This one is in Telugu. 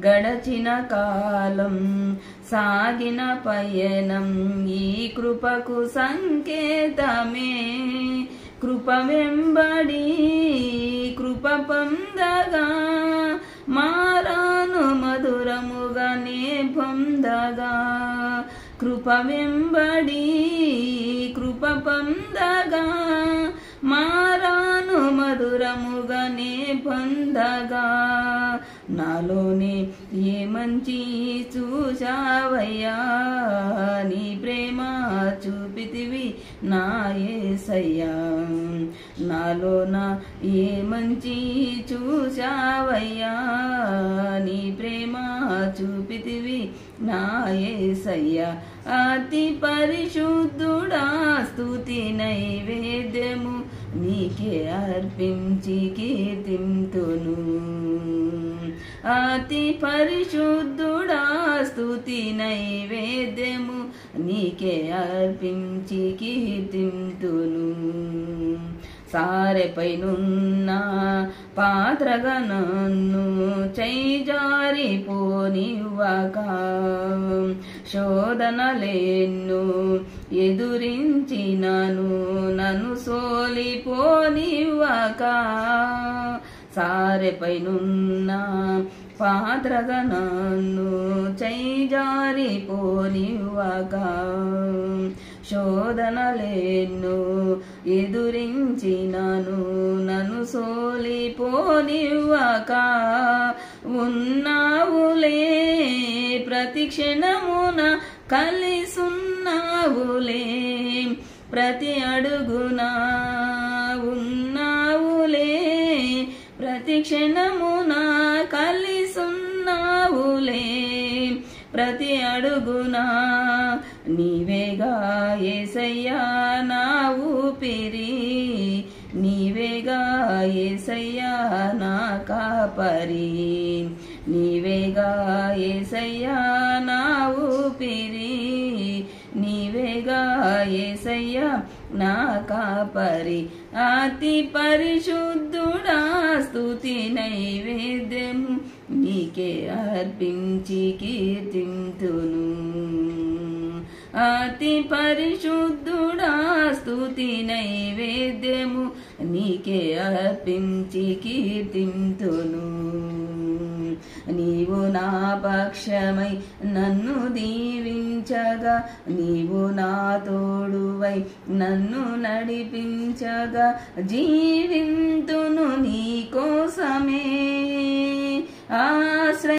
గడచిన కాలం సాగిన పయనం ఈ కృపకు సంకేతమే కృప వెంబడి కృప పొందగా మారాను మధురముగానే పొందగా కృప వెంబడి కృప పొందగా మారాను మధురముగానే పొందగా నాలోనే ఏ మంచి చూశావయ్యా నీ ప్రేమ చూపితివి నా యేసయ్యా నాలోన ఏ మంచి చూశావయ్యా నీ ప్రేమ చూపితివి నా యేసయ్యా అతి పరిశుద్ధుడా స్తుతి నైవేద్యము నీకే అర్పించి కీర్తింతును అతి పరిశుద్ధుడా స్తుతి నైవేద్యము నీకే అర్పించి కీర్తింతును సారెపైనున్న పాత్రగా నన్ను చేజారిపోనివ్వక శోధనలెన్నో ఎదురించినను నన్ను సోలిపోనివ్వక సారెపైనున్న పాత్రగా నన్ను చేజారిపోనివ్వక శోధనలెన్నో ఎదురించినను నన్ను సోలిపోనివ్వక ఉన్నావులే ప్రతి క్షణమున కలిసున్నావులే ప్రతి అడుగున ఉన్నావులే ప్రతి క్షణమున కలిసున్నావులే ప్రతి అడుగున నీవేగా యేసయ్యా నా ఊపిరి నీవేగా యేసయ్యా నా కాపరి నీవేగా యేసయ్యా నా ఊపిరి నీవేగా యేసయ్యా నా కాపరి అతి పరిశుద్ధుడా స్తుతి నైవేద్యము నీకే అర్పించి కీర్తింతును అతి పరిశుద్ధుడా స్తుతి నైవేద్యము నీకే అర్పించి కీర్తింతును నీవు నా పక్షమై నన్ను దీవించగా నీవు నా తోడువై నన్ను నడిపించగా జీవింతును నీ కోసమే ఆశ్రయ